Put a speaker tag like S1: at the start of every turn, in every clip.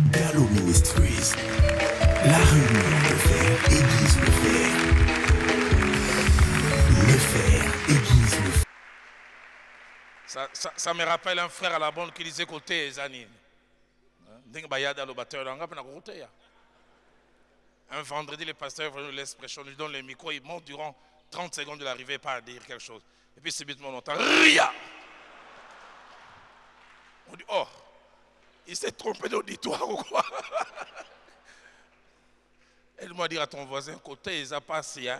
S1: Gallo Ministries, la réunion de fer aiguise le fer. Le fer aiguise le fer.
S2: Ça me rappelle un frère à la bande qui disait côté Zanine. Un vendredi, le pasteur nous laisse prêcher, on lui donne le micro, il monte durant 30 secondes de l'arrivée, pas à dire quelque chose. Et puis subitement on entend RIA. On dit, oh, il s'est trompé d'auditoire ou quoi? Elle m'a dit à ton voisin, côté, ils ont passé. Hein?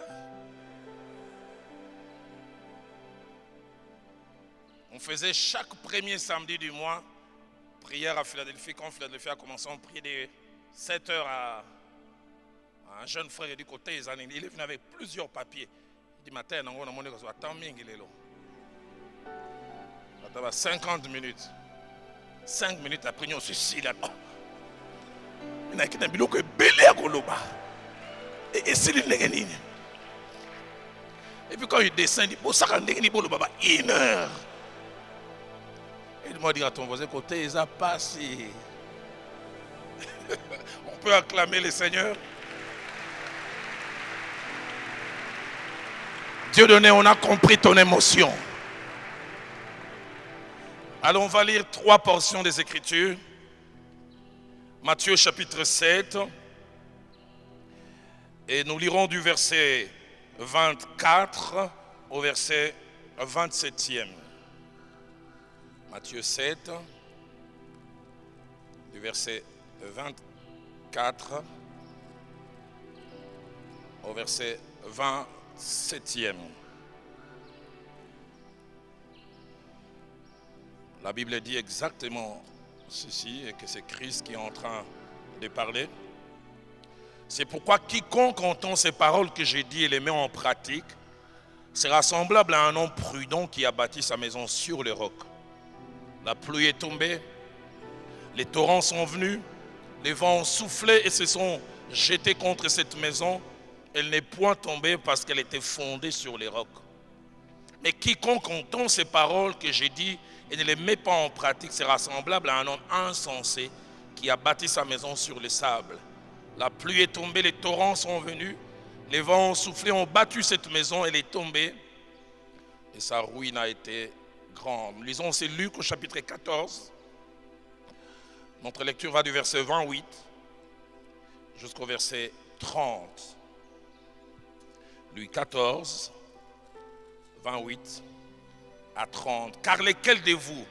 S2: On faisait chaque premier samedi du mois, prière à Philadelphie. Quand Philadelphie a commencé, on priait de 7 heures à un jeune frère du côté, il est venu avec plusieurs papiers. Il dit, matin, on a monnaie, attends, il est là. 50 minutes. 5 minutes après, nous se suicidé là. Il y a un bilou qui est belé à Goloba. Et c'est le néganin. Et puis quand il descend, il dit, bon, ça va une heure. Il m'a dit à ton voisin, côté, ils ont passé. On peut acclamer le Seigneur. Dieu donné, on a compris ton émotion. Alors on va lire 3 portions des Écritures. Matthieu chapitre 7. Et nous lirons du verset 24 au verset 27e. Matthieu 7, du verset 24 au verset 27e. La Bible dit exactement ceci, et que c'est Christ qui est en train de parler. C'est pourquoi quiconque entend ces paroles que j'ai dit et les met en pratique sera semblable à un homme prudent qui a bâti sa maison sur le roc. La pluie est tombée, les torrents sont venus, les vents ont soufflé et se sont jetés contre cette maison. Elle n'est point tombée parce qu'elle était fondée sur les rocs. Mais quiconque entend ces paroles que j'ai dit et ne les met pas en pratique sera semblable à un homme insensé qui a bâti sa maison sur le sable. La pluie est tombée, les torrents sont venus, les vents ont soufflé, ont battu cette maison, elle est tombée et sa ruine a été grande. Nous lisons, c'est Luc au chapitre 14. Notre lecture va du verset 28 jusqu'au verset 30. Luc 14, 28 à 30. Car lequel de vous,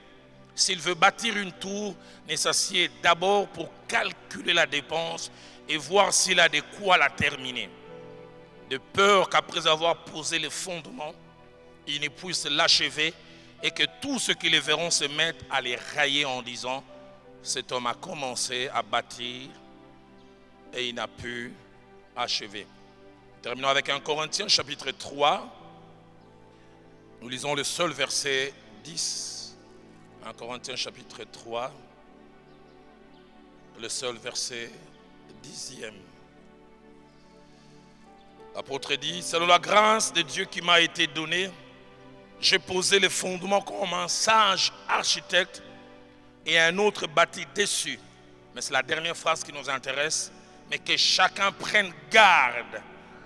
S2: s'il veut bâtir une tour, ne s'assied d'abord pour calculer la dépense et voir s'il a de quoi la terminer, de peur qu'après avoir posé les fondements, il ne puisse l'achever et que tous ceux qui les verront se mettent à les railler en disant, cet homme a commencé à bâtir et il n'a pu achever. Terminons avec 1 Corinthiens chapitre 3. Nous lisons le seul verset 10. 1 Corinthiens chapitre 3. Le seul verset 10e. L'apôtre dit, selon la grâce de Dieu qui m'a été donnée, j'ai posé les fondements comme un sage architecte et un autre bâti dessus. Mais c'est la dernière phrase qui nous intéresse. Mais que chacun prenne garde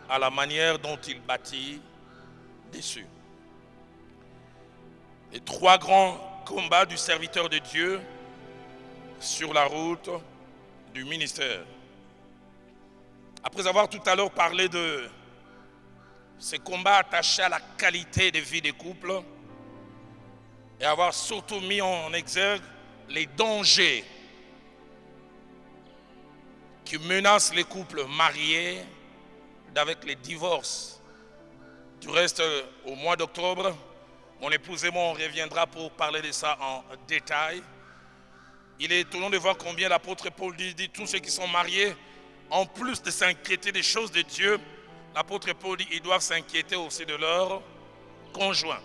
S2: à la manière dont il bâtit dessus. Les 3 grands combats du serviteur de Dieu sur la route du ministère. Après avoir tout à l'heure parlé de ces combats attachés à la qualité de vie des couples et avoir surtout mis en exergue les dangers qui menacent les couples mariés avec les divorces. Du reste, au mois d'octobre, mon épouse et moi, on reviendra pour parler de ça en détail. Il est étonnant de voir combien l'apôtre Paul dit tous ceux qui sont mariés, en plus de s'inquiéter des choses de Dieu, l'apôtre Paul dit ils doivent s'inquiéter aussi de leur conjoint.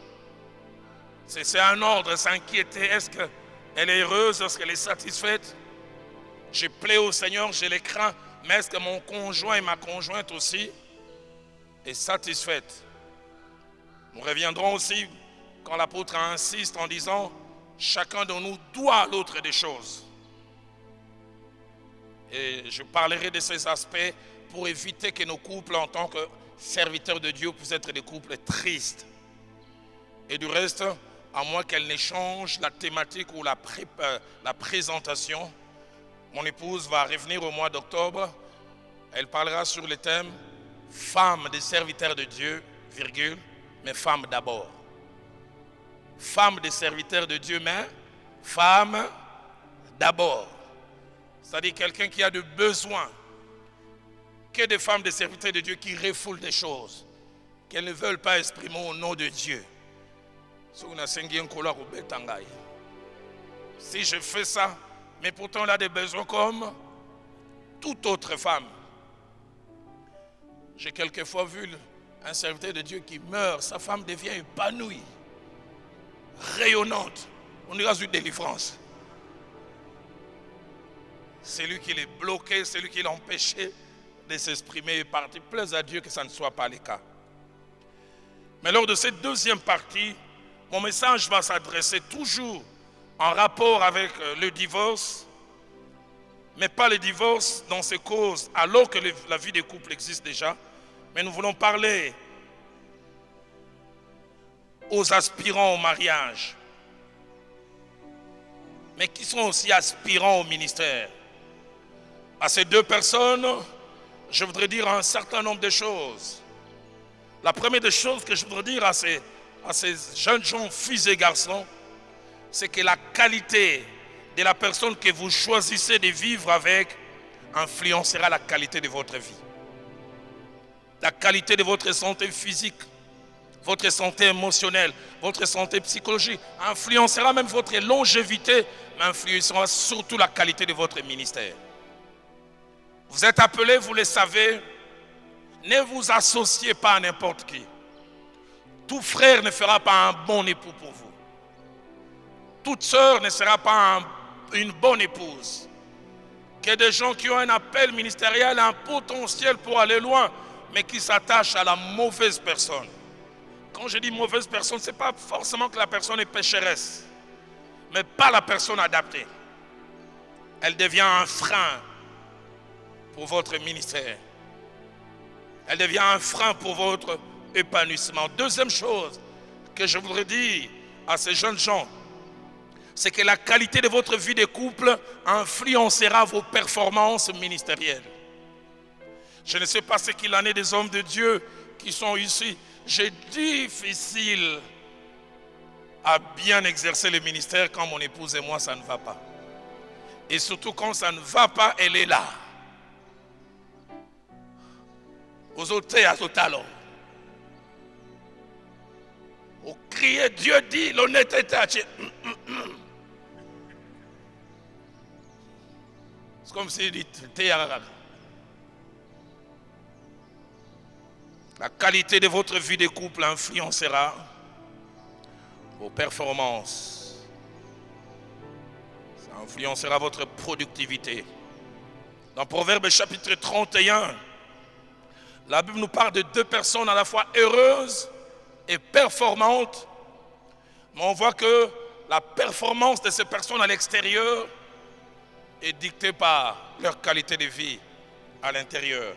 S2: C'est un ordre, s'inquiéter. Est-ce qu'elle est heureuse? Est-ce qu'elle est satisfaite? Je plais au Seigneur, je les crains. Mais est-ce que mon conjoint et ma conjointe aussi est satisfaite? Nous reviendrons aussi quand l'apôtre insiste en disant chacun de nous doit à l'autre des choses. Et je parlerai de ces aspects pour éviter que nos couples, en tant que serviteurs de Dieu, puissent être des couples tristes. Et du reste, à moins qu'elle n'échange la thématique ou la présentation, mon épouse va revenir au mois d'octobre. Elle parlera sur le thème « Femme des serviteurs de Dieu, virgule, mais femme d'abord ». Femme des serviteurs de Dieu, mais femme d'abord. C'est-à-dire quelqu'un qui a de besoins. Que des femmes des serviteurs de Dieu qui refoulent des choses qu'elles ne veulent pas exprimer au nom de Dieu. Si je fais ça, mais pourtant elle a des besoins comme toute autre femme. J'ai quelquefois vu un serviteur de Dieu qui meurt, sa femme devient épanouie, rayonnante. On dirait une délivrance. C'est lui qui l'est bloqué, c'est lui qui l'a empêché de s'exprimer et partir. Plaise à Dieu que ça ne soit pas le cas. Mais lors de cette deuxième partie, mon message va s'adresser toujours en rapport avec le divorce, mais pas le divorce dans ses causes, alors que la vie des couples existe déjà. Mais nous voulons parler aux aspirants au mariage, mais qui sont aussi aspirants au ministère. À ces deux personnes, je voudrais dire un certain nombre de choses. La première des choses que je voudrais dire à ces jeunes gens, filles et garçons, c'est que la qualité de la personne que vous choisissez de vivre avec influencera la qualité de votre vie. La qualité de votre santé physique, votre santé émotionnelle, votre santé psychologique, influencera même votre longévité, mais influencera surtout la qualité de votre ministère. Vous êtes appelés, vous le savez, ne vous associez pas à n'importe qui. Tout frère ne fera pas un bon époux pour vous. Toute sœur ne sera pas une bonne épouse. Que des gens qui ont un appel ministériel, un potentiel pour aller loin, mais qui s'attachent à la mauvaise personne. Quand je dis mauvaise personne, ce n'est pas forcément que la personne est pécheresse, mais pas la personne adaptée. Elle devient un frein pour votre ministère. Elle devient un frein pour votre épanouissement. Deuxième chose que je voudrais dire à ces jeunes gens, c'est que la qualité de votre vie de couple influencera vos performances ministérielles. Je ne sais pas ce qu'il en est des hommes de Dieu qui sont ici. C'est difficile à bien exercer le ministère quand mon épouse et moi, ça ne va pas. Et surtout quand ça ne va pas, elle est là. Aux autres, à tout talon. Au crier, Dieu dit, l'honnêteté. C'est comme s'il dit, la qualité de votre vie de couple influencera vos performances. Ça influencera votre productivité. Dans Proverbe chapitre 31, la Bible nous parle de deux personnes à la fois heureuses et performantes. Mais on voit que la performance de ces personnes à l'extérieur est dictée par leur qualité de vie à l'intérieur.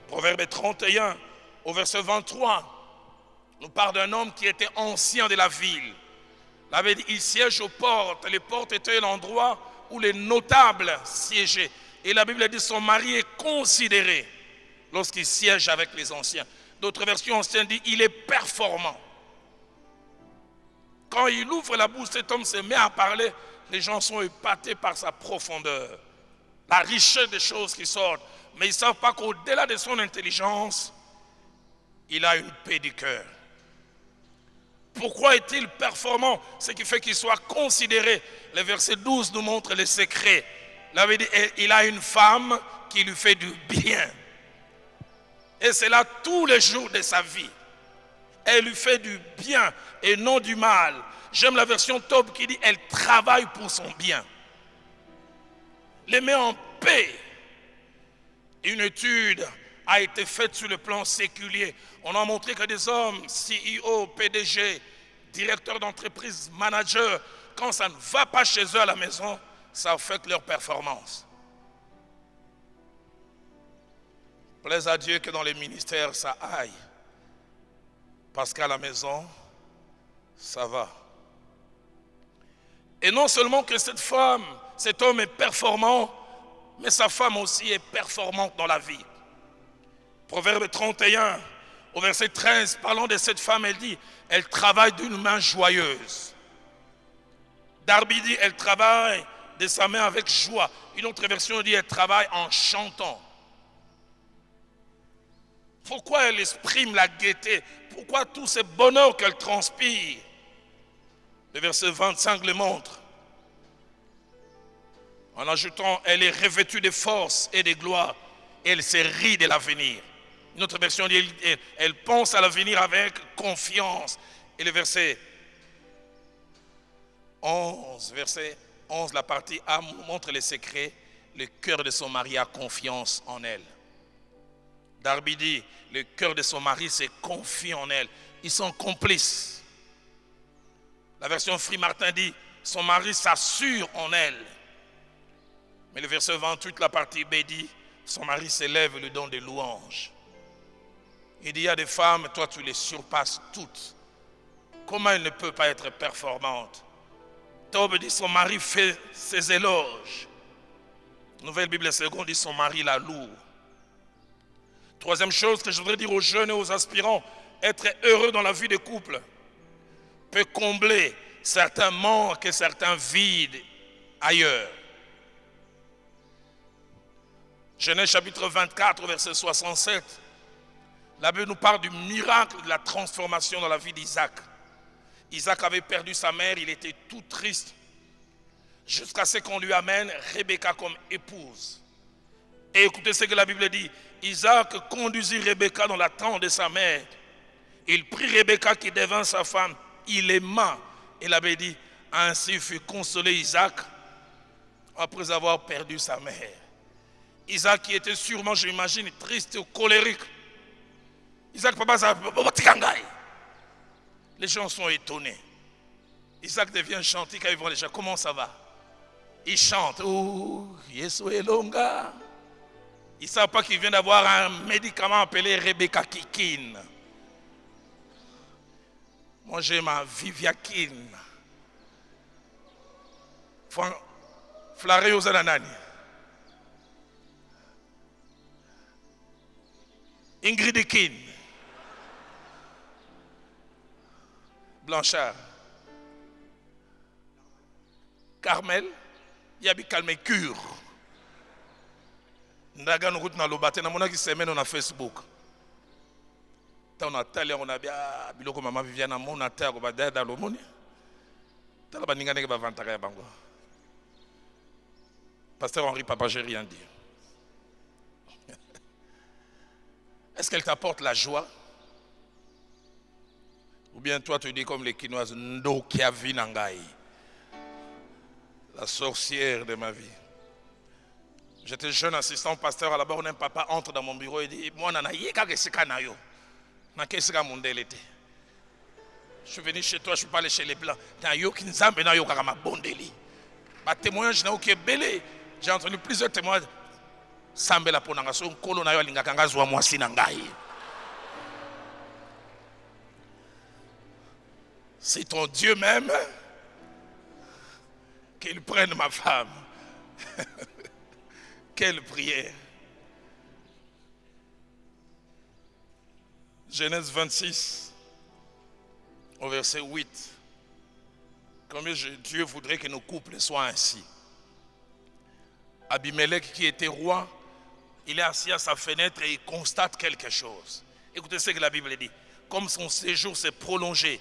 S2: Proverbe 31, au verset 23, nous parle d'un homme qui était ancien de la ville. La Bible dit, il siège aux portes. Les portes étaient l'endroit où les notables siégeaient. Et la Bible dit, son mari est considéré lorsqu'il siège avec les anciens. D'autres versions anciennes disent, il est performant. Quand il ouvre la bouche, cet homme se met à parler. Les gens sont épatés par sa profondeur, la richesse des choses qui sortent. Mais ils ne savent pas qu'au-delà de son intelligence, il a une paix du cœur. Pourquoi est-il performant? Ce qui fait qu'il soit considéré. Le verset 12 nous montre les secrets. Là, il a une femme qui lui fait du bien. Et c'est là tous les jours de sa vie. Elle lui fait du bien et non du mal. J'aime la version Tob qui dit elle travaille pour son bien. Les met en paix. Une étude a été faite sur le plan séculier. On a montré que des hommes, CEO, PDG, directeurs d'entreprise, managers, quand ça ne va pas chez eux à la maison, ça affecte leur performance. Plaise à Dieu que dans les ministères, ça aille. Parce qu'à la maison, ça va. Et non seulement que cette femme, cet homme est performant, mais sa femme aussi est performante dans la vie. Proverbe 31, au verset 13, parlant de cette femme, elle dit, elle travaille d'une main joyeuse. Darby dit, elle travaille de sa main avec joie. Une autre version dit, elle travaille en chantant. Pourquoi elle exprime la gaieté? Pourquoi tout ce bonheur qu'elle transpire? Le verset 25 le montre. En ajoutant, elle est revêtue de force et de gloire. Et elle se rit de l'avenir. Une autre version dit, elle pense à l'avenir avec confiance. Et le verset 11, la partie A montre les secrets. Le cœur de son mari a confiance en elle. Darby dit, le cœur de son mari se confie en elle. Ils sont complices. La version Free Martin dit, son mari s'assure en elle. Mais le verset 28, la partie B dit, son mari s'élève et lui donne des louanges. Il dit, il y a des femmes, toi tu les surpasses toutes. Comment elle ne peut pas être performante? Tob dit, son mari fait ses éloges. Nouvelle Bible seconde dit, son mari la loue. Troisième chose que je voudrais dire aux jeunes et aux aspirants, être heureux dans la vie de couple peut combler certains manques et certains vides ailleurs. Genèse chapitre 24, verset 67, la Bible nous parle du miracle de la transformation dans la vie d'Isaac. Isaac avait perdu sa mère, il était tout triste, jusqu'à ce qu'on lui amène Rebecca comme épouse. Et écoutez ce que la Bible dit, Isaac conduisit Rebecca dans la tente de sa mère. Il prit Rebecca qui devint sa femme, il aima. Et la Bible dit, ainsi fut consolé Isaac après avoir perdu sa mère. Isaac qui était sûrement, je m'imagine, triste ou colérique. Isaac, papa, ça... Les gens sont étonnés. Isaac devient chanter quand ils voient les gens. Comment ça va? Il chante. Oh, Yesu Elonga. Ils ne savent pas qu'il vient d'avoir un médicament appelé Rebecca Kikine. Moi j'ai ma Viviakine. Flaré aux ananani. Ingrid Kine. Blanchard. Carmel. Yabi Calme Cure. Ndaga nous route na lobate na mona ki semaine on a Facebook. Ta on a tali on a bien biloko mama Viviana mona ta ko ba dada lo moni. Ta la baninga ne ba vantaka ya bango. Pasteur Henri Papa, j'ai rien dit. Est-ce qu'elle t'apporte la joie? Ou bien toi tu dis comme les Quinoises, Ndo Kiavi Nangai, la sorcière de ma vie. J'étais jeune assistant pasteur, à la bord un papa entre dans mon bureau et dit, moi nana yeka kesika na yo. Na kesika mondelete. Je suis venu chez toi, je suis pas allé chez les blancs. Na yo kinzambe na yo kama bondeli. Ba témoignage na oké belé. J'ai entendu plusieurs témoignages. Sambela ponanga so nkolo na yo alingaka ngazwa mwasi na ngai. C'est ton Dieu même qu'il prenne ma femme. Quelle prière. Genèse 26, au verset 8. Combien Dieu voudrait que nos couples soient ainsi. Abimelech qui était roi, il est assis à sa fenêtre et il constate quelque chose. Écoutez ce que la Bible dit. Comme son séjour s'est prolongé,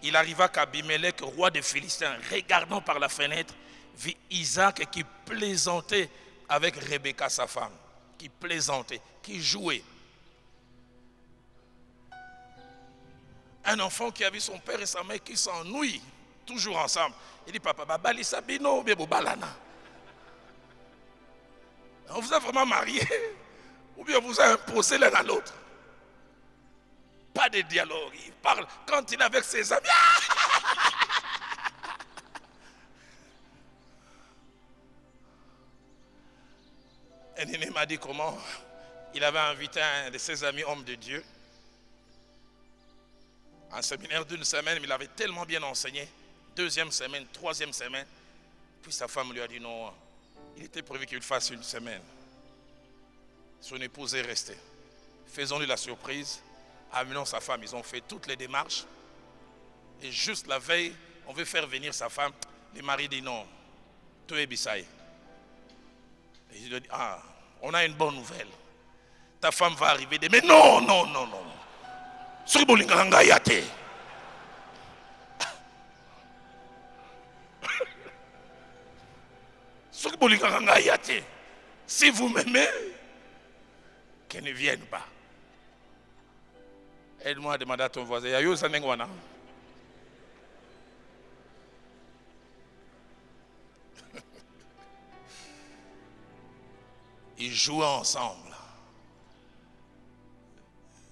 S2: il arriva qu'Abimelech, roi des Philistins, regardant par la fenêtre, vit Isaac qui plaisantait avec Rebecca, sa femme, qui plaisantait, qui jouait. Un enfant qui a vu son père et sa mère qui s'ennuient, toujours ensemble. Il dit, papa, babali sabino, bebo balana. On vous a vraiment marié, ou bien on vous a imposé l'un à l'autre. Pas de dialogue, il parle quand il est avec ses amis. Un aîné m'a dit comment il avait invité un de ses amis hommes de Dieu. Un séminaire d'une semaine, mais il avait tellement bien enseigné. Deuxième semaine, troisième semaine. Puis sa femme lui a dit non, il était prévu qu'il fasse une semaine. Son épouse est restée. Faisons-lui la surprise. Amenons sa femme, ils ont fait toutes les démarches. Et juste la veille, on veut faire venir sa femme. Le mari dit non, tout est bissaï. Et il lui dit, ah, on a une bonne nouvelle. Ta femme va arriver demain. Mais non, non, non, non. Si vous m'aimez, qu'elle ne vienne pas. Aide-moi à demander à ton voisin. Ils jouaient ensemble.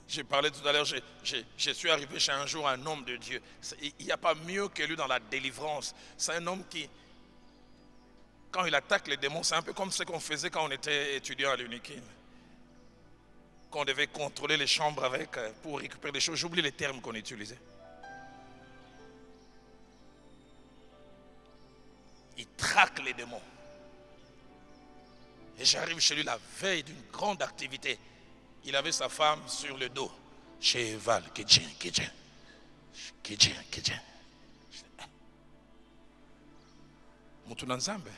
S2: J'ai parlé tout à l'heure, je suis arrivé chez un jour un homme de Dieu. Il n'y a pas mieux que lui dans la délivrance. C'est un homme qui, quand il attaque les démons, c'est un peu comme ce qu'on faisait quand on était étudiant à l'Unikin. Quand on devait contrôler les chambres avec, pour récupérer des choses. J'oublie les termes qu'on utilisait. Il traque les démons. Et j'arrive chez lui la veille d'une grande activité. Il avait sa femme sur le dos. Cheval, Kedjen. Moutounanzambe.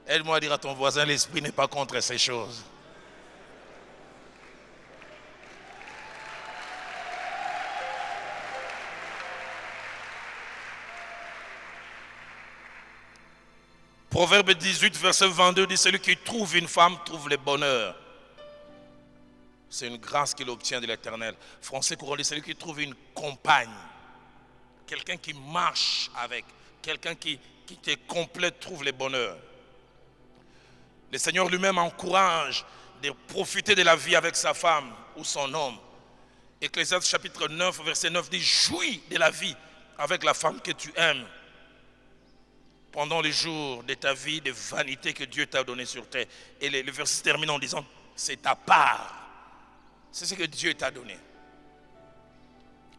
S2: Aide-moi à dire à ton voisin, l'esprit n'est pas contre ces choses. Proverbe 18, verset 22 dit, celui qui trouve une femme trouve le bonheur. C'est une grâce qu'il obtient de l'Éternel. Français courant dit, celui qui trouve une compagne, quelqu'un qui marche avec, quelqu'un qui te complète, trouve le bonheur. Le Seigneur lui-même encourage de profiter de la vie avec sa femme ou son homme. Ecclésiaste chapitre 9, verset 9 dit, jouis de la vie avec la femme que tu aimes. Pendant les jours de ta vie de vanité que Dieu t'a donné sur terre. Et le verset termine en disant, c'est ta part. C'est ce que Dieu t'a donné.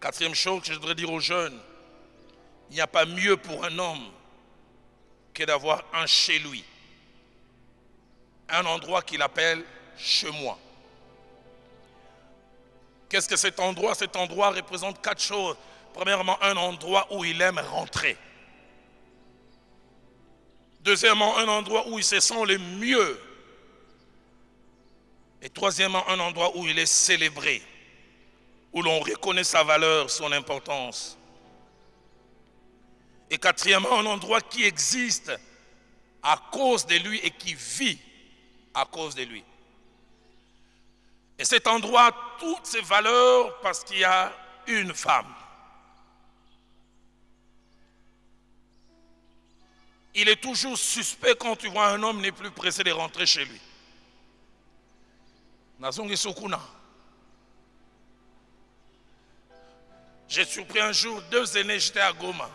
S2: Quatrième chose que je voudrais dire aux jeunes, il n'y a pas mieux pour un homme que d'avoir un chez lui. Un endroit qu'il appelle chez moi. Qu'est-ce que cet endroit? Cet endroit représente quatre choses. Premièrement, un endroit où il aime rentrer. Deuxièmement, un endroit où il se sent le mieux. Et troisièmement, un endroit où il est célébré, où l'on reconnaît sa valeur, son importance. Et quatrièmement, un endroit qui existe à cause de lui et qui vit à cause de lui. Et cet endroit a toutes ses valeurs parce qu'il y a une femme. Il est toujours suspect quand tu vois un homme n'est plus pressé de rentrer chez lui. J'ai surpris un jour 2 aînés, j'étais à Goma.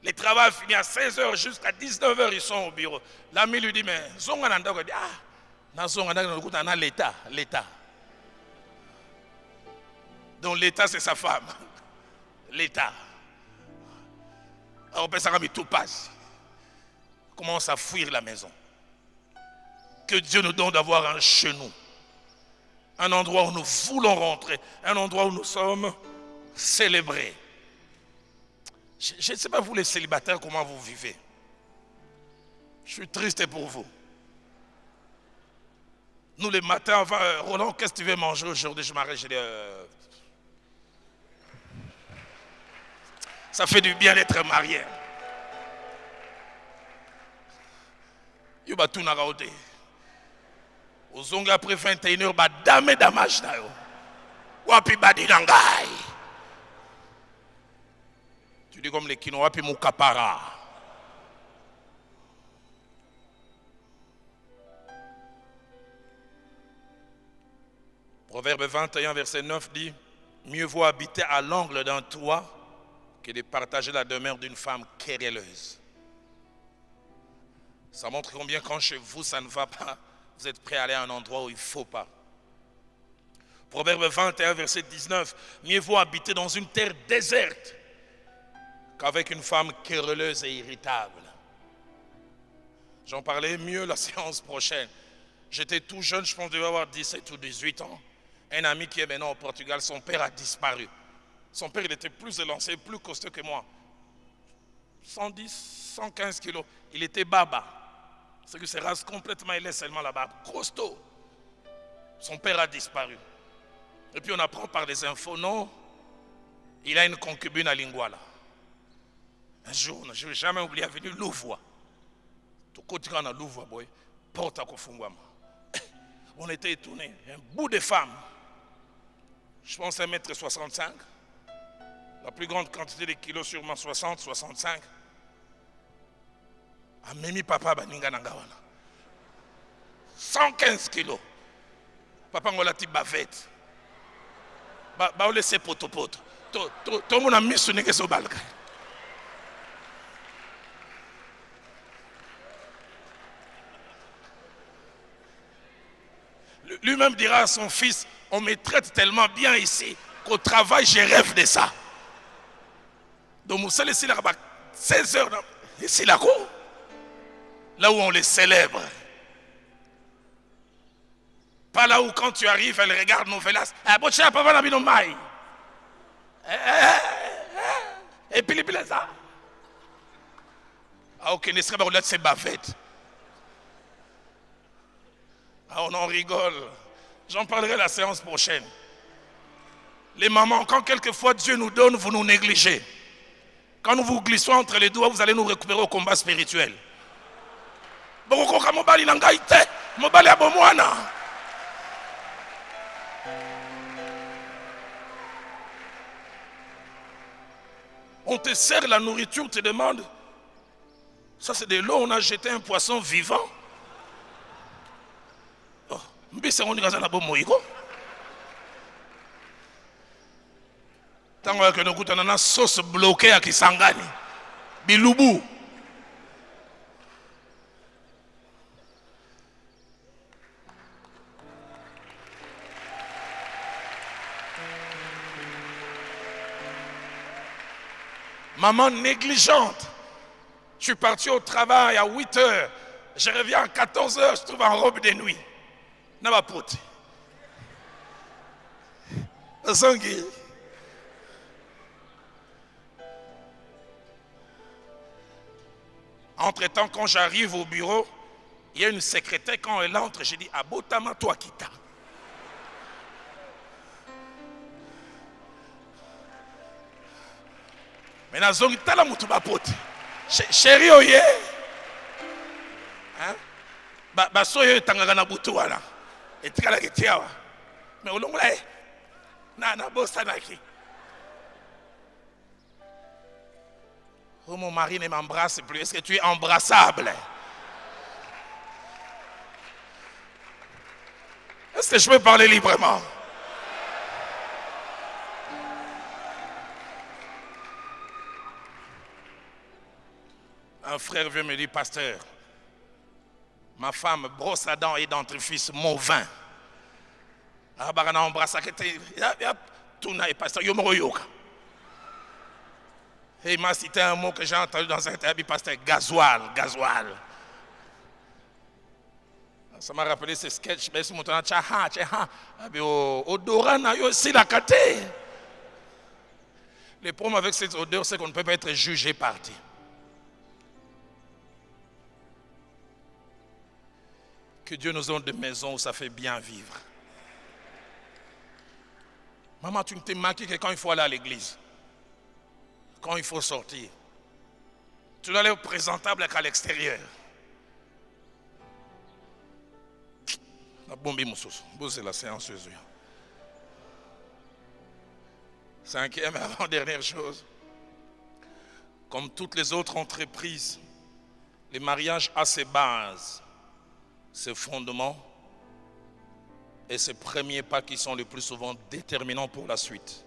S2: Le travail finit à 16h jusqu'à 19h, ils sont au bureau. L'ami lui dit, mais Zongananda dit, ah, l'État. Donc l'État c'est sa femme. L'État. Alors, tout passe. Commence à fuir la maison. Que Dieu nous donne d'avoir un chez nous. Un endroit où nous voulons rentrer. Un endroit où nous sommes célébrés. Je ne sais pas vous les célibataires comment vous vivez. Je suis triste pour vous. Nous les matins avant, Roland, qu'est-ce que tu veux manger aujourd'hui? Je m'arrête, je dis, ça fait du bien d'être marié. Il va tout naraote. Aux ongles après 21h, bah dame damage na yo. Wapi badi nangai. Tu dis comme les kino wapi mukapara. Proverbe 21, verset 9 dit, mieux vaut habiter à l'angle d'un toit que de partager la demeure d'une femme querelleuse. Ça montre combien quand chez vous ça ne va pas, vous êtes prêt à aller à un endroit où il ne faut pas. Proverbe 21, verset 19. Mieux vaut habiter dans une terre déserte qu'avec une femme querelleuse et irritable. J'en parlais mieux la séance prochaine. J'étais tout jeune, je pense que je devais avoir 17 ou 18 ans. Un ami qui est maintenant au Portugal, son père a disparu. Son père, il était plus élancé, plus costaud que moi. 110, 115 kilos. Il était baba. C'est que se rase complètement, il laisse seulement la barbe. Costaud. Son père a disparu. Et puis on apprend par les infos, non, il a une concubine à Linguala. Un jour, je ne vais jamais oublier, est venu Louvois. Tout côté on a Louvois, boy, porte à Kofungwama. On était étonnés. Un bout de femme. Je pense 1,65 m. La plus grande quantité de kilos, sûrement 60, 65. A Mimi Papa Baninga Nangawana. 115 kilos. Papa Ngolati bavette. Ba on laisse potopoto. Tout le monde a mis sur les so balka. Lui-même dira à son fils, on me traite tellement bien ici qu'au travail, je rêve de ça. Donc, Moussa, ici, là, 16 heures, ici, là, où on les célèbre. Pas là où, quand tu arrives, elle regarde Novelas. Et puis, ça. Ah, ok, ne serait pas là, c'est bavette. Ah, on en rigole. J'en parlerai la séance prochaine. Les mamans, quand quelquefois Dieu nous donne, vous nous négligez. Quand nous vous glissons entre les doigts, vous allez nous récupérer au combat spirituel. On te sert la nourriture, te demande. Ça c'est de l'eau, on a jeté un poisson vivant. Tant que nous goûtons une sauce bloquée à Kisangani. Bilubu. Maman négligente. Je suis parti au travail à 8 h. Je reviens à 14 h, je trouve en robe de nuit. N'a pas pote. Zangi. Entre-temps, quand j'arrive au bureau, il y a une secrétaire, quand elle entre, j'ai dit, Abotama, toi qui t'as. Maintenant, Zongi, t'as la moutou pote. Chérie, oye. Hein? Basoye, tangana boutou, voilà. Et t'as la guetiawa. Mais au long là, na bosanaki. Oh, mon mari ne m'embrasse plus. Est-ce que tu es embrassable? Est-ce que je peux parler librement? Un frère vient me dire, pasteur, ma femme brosse à dents et dentifrice mon vin. Ah, bah, on embrasse à côté. Tout n'a pas ça. Et il m'a cité un mot que j'ai entendu dans un interview, pasteur, gasoil. Ça m'a rappelé ce sketch, mais c'est mon temps, tchaha. Odora n'a eu aussi la caté. Le problème avec cette odeur, c'est qu'on ne peut pas être jugé parti. Que Dieu nous donne des maisons où ça fait bien vivre. Maman, tu ne t'es marqué que quand il faut aller à l'église, quand il faut sortir, tu dois aller présentable qu'à l'extérieur. C'est la séance. Cinquième et avant-dernière chose, comme toutes les autres entreprises, le mariage a ses bases, ses fondements et ses premiers pas qui sont les plus souvent déterminants pour la suite.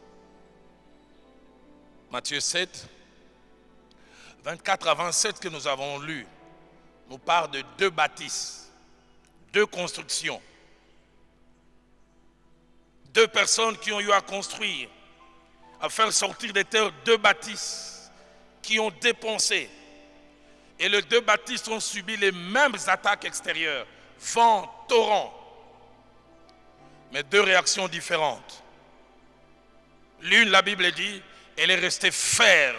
S2: Matthieu 7, 24 à 27 que nous avons lu, nous parle de deux bâtisses, deux constructions. Deux personnes qui ont eu à construire, à faire sortir des terres deux bâtisses qui ont dépensé. Et les deux bâtisses ont subi les mêmes attaques extérieures, vent, torrent, mais deux réactions différentes. L'une, la Bible dit, elle est restée ferme.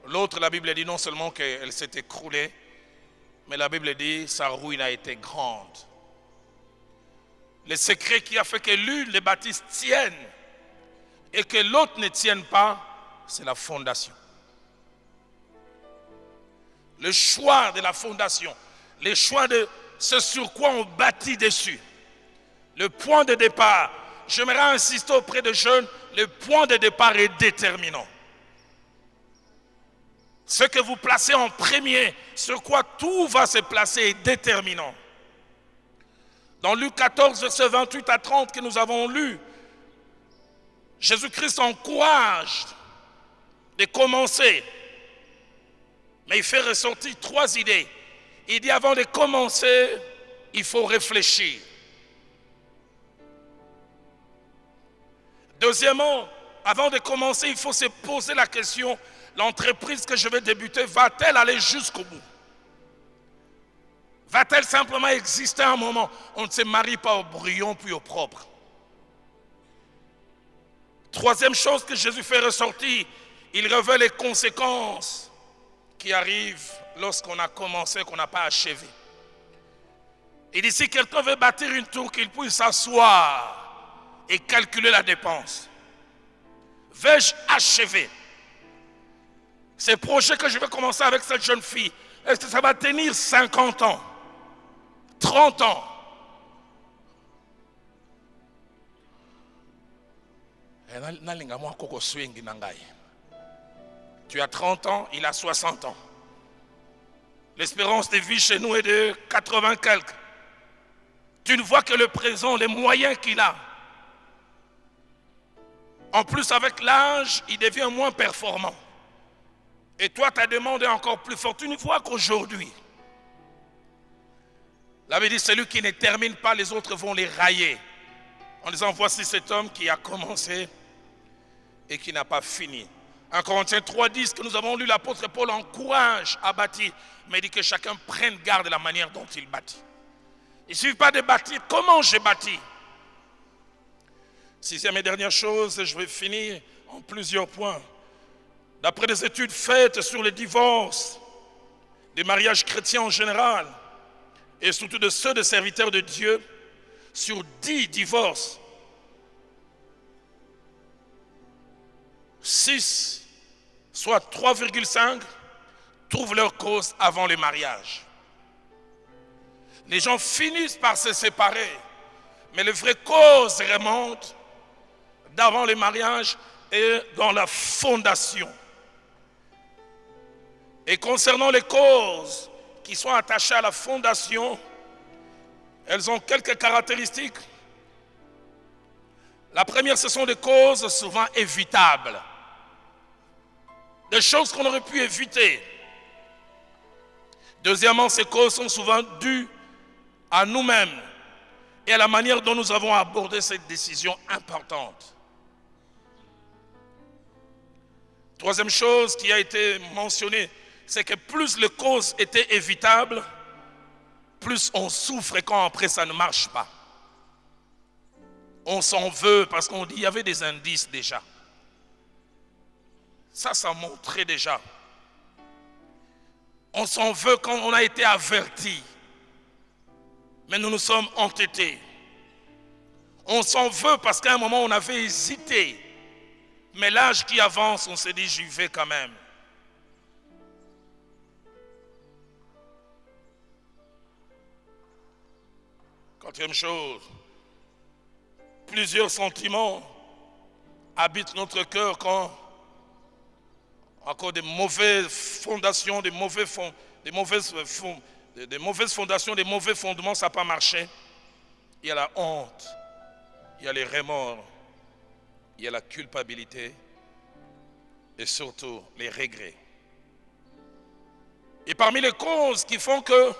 S2: L'autre, la Bible dit non seulement qu'elle s'est écroulée, mais la Bible dit sa ruine a été grande. Le secret qui a fait que l'une des bâtisses tienne et que l'autre ne tienne pas, c'est la fondation. Le choix de la fondation, le choix de ce sur quoi on bâtit dessus. Le point de départ, j'aimerais insister auprès des jeunes, le point de départ est déterminant. Ce que vous placez en premier, sur quoi tout va se placer est déterminant. Dans Luc 14, versets 28 à 30 que nous avons lu, Jésus-Christ encourage de commencer. Mais il fait ressortir trois idées. Il dit avant de commencer, il faut réfléchir. Deuxièmement, avant de commencer, il faut se poser la question, l'entreprise que je vais débuter, va-t-elle aller jusqu'au bout? Va-t-elle simplement exister un moment? On ne se marie pas au brouillon puis au propre. Troisième chose que Jésus fait ressortir, il révèle les conséquences qui arrivent lorsqu'on a commencé, qu'on n'a pas achevé. Il dit, si quelqu'un veut bâtir une tour, qu'il puisse s'asseoir et calculer la dépense. Vais-je achever ces projets que je vais commencer avec cette jeune fille? Est-ce que ça va tenir 50 ans, 30 ans? Tu as 30 ans, il a 60 ans. L'espérance de vie chez nous est de 80 quelques. Tu ne vois que le présent, les moyens qu'il a. En plus, avec l'âge, il devient moins performant. Et toi, ta demande est encore plus forte. Tu ne vois qu'aujourd'hui. La Bible dit, celui qui ne termine pas, les autres vont les railler. En disant, voici cet homme qui a commencé et qui n'a pas fini. 1 Corinthiens 3,10 que nous avons lu, l'apôtre Paul encourage à bâtir, mais il dit que chacun prenne garde de la manière dont il bâtit. Il ne suffit pas de bâtir, comment j'ai bâti? Sixième et dernière chose, je vais finir en plusieurs points. D'après des études faites sur les divorces, des mariages chrétiens en général, et surtout de ceux des serviteurs de Dieu, sur 10 divorces, 6, soit 3,5, trouvent leur cause avant le mariage. Les gens finissent par se séparer, mais les vraies causes remontent d'avant le mariage et dans la fondation. Et concernant les causes qui sont attachées à la fondation, elles ont quelques caractéristiques. La première, ce sont des causes souvent évitables. Des choses qu'on aurait pu éviter. Deuxièmement, ces causes sont souvent dues à nous-mêmes et à la manière dont nous avons abordé cette décision importante. Troisième chose qui a été mentionnée, c'est que plus les causes étaient évitables, plus on souffre quand après ça ne marche pas. On s'en veut parce qu'on dit qu'il y avait des indices déjà. Ça montrait déjà. On s'en veut quand on a été averti. Mais nous nous sommes entêtés. On s'en veut parce qu'à un moment on avait hésité. Mais l'âge qui avance, on s'est dit j'y vais quand même. Quatrième chose, plusieurs sentiments habitent notre cœur quand encore des mauvaises fondations, des mauvaises fondations, des mauvais fondements, ça n'a pas marché. Il y a la honte, il y a les remords, il y a la culpabilité et surtout les regrets. Et parmi les causes qui font que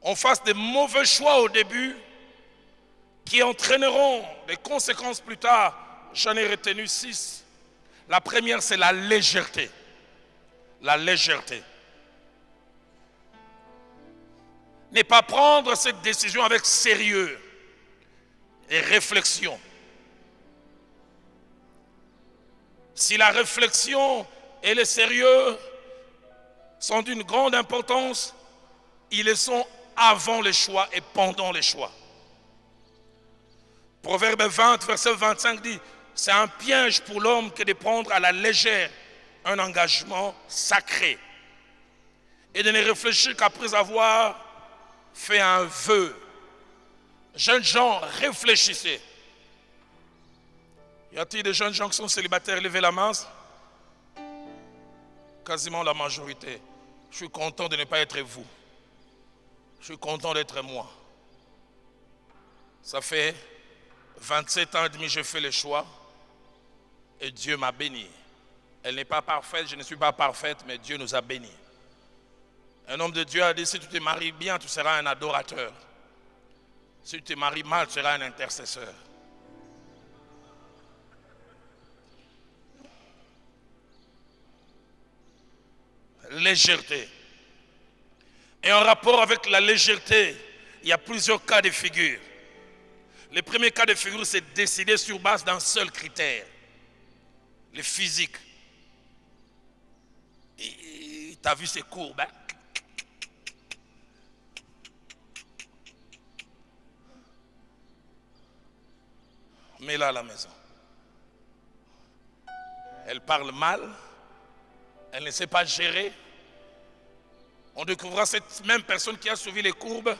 S2: on fasse des mauvais choix au début, qui entraîneront des conséquences plus tard, j'en ai retenu 6. La première, c'est la légèreté. La légèreté. Ne pas prendre cette décision avec sérieux et réflexion. Si la réflexion et le sérieux sont d'une grande importance, ils le sont avant les choix et pendant les choix. Proverbe 20, verset 25 dit, c'est un piège pour l'homme que de prendre à la légère un engagement sacré et de ne réfléchir qu'après avoir fait un vœu. Jeunes gens, réfléchissez. Y a-t-il des jeunes gens qui sont célibataires? Levez la main. Quasiment la majorité. Je suis content de ne pas être vous. Je suis content d'être moi. Ça fait 27 ans et demi que je fais le choix et Dieu m'a béni. Elle n'est pas parfaite, je ne suis pas parfaite, mais Dieu nous a bénis. Un homme de Dieu a dit, si tu te maries bien, tu seras un adorateur. Si tu te maries mal, tu seras un intercesseur. Légèreté. Et en rapport avec la légèreté, il y a plusieurs cas de figure. Le premier cas de figure, c'est décider sur base d'un seul critère, le physique. Tu as vu ses courbes, hein? Mets-la à la maison. Elle parle mal, elle ne sait pas gérer. On découvrira cette même personne qui a suivi les courbes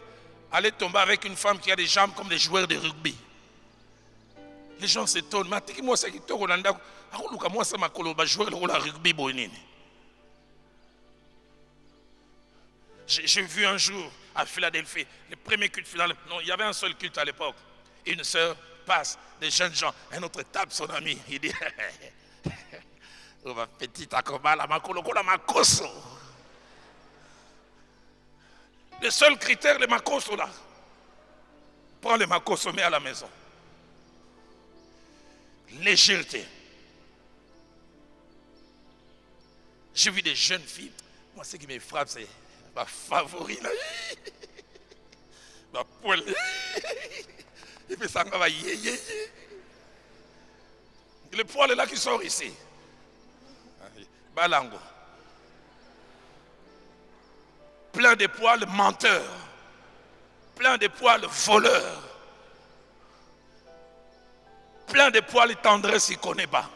S2: aller tomber avec une femme qui a des jambes comme des joueurs de rugby. Les gens s'étonnent. Mais moi, c'est qui te rend moi, ça m'a collé, joueur de rugby. J'ai vu un jour à Philadelphie, le premier culte final. Non, il y avait un seul culte à l'époque. Une sœur passe, des jeunes gens, un autre tape son ami. Il dit, oh ma petite acrobat, la makolo, la makoso. Le seul critère, le makoso là. Prends le makoso, mets à la maison. Légèreté. J'ai vu des jeunes filles. Moi, ce qui me frappe, c'est ma favorite. Ma poêle. Il fait ça, va yé. Le poil est là qui sort ici. Balango. Plein de poils menteurs. Plein de poils voleurs. Plein de poils tendresse, il ne connaît pas.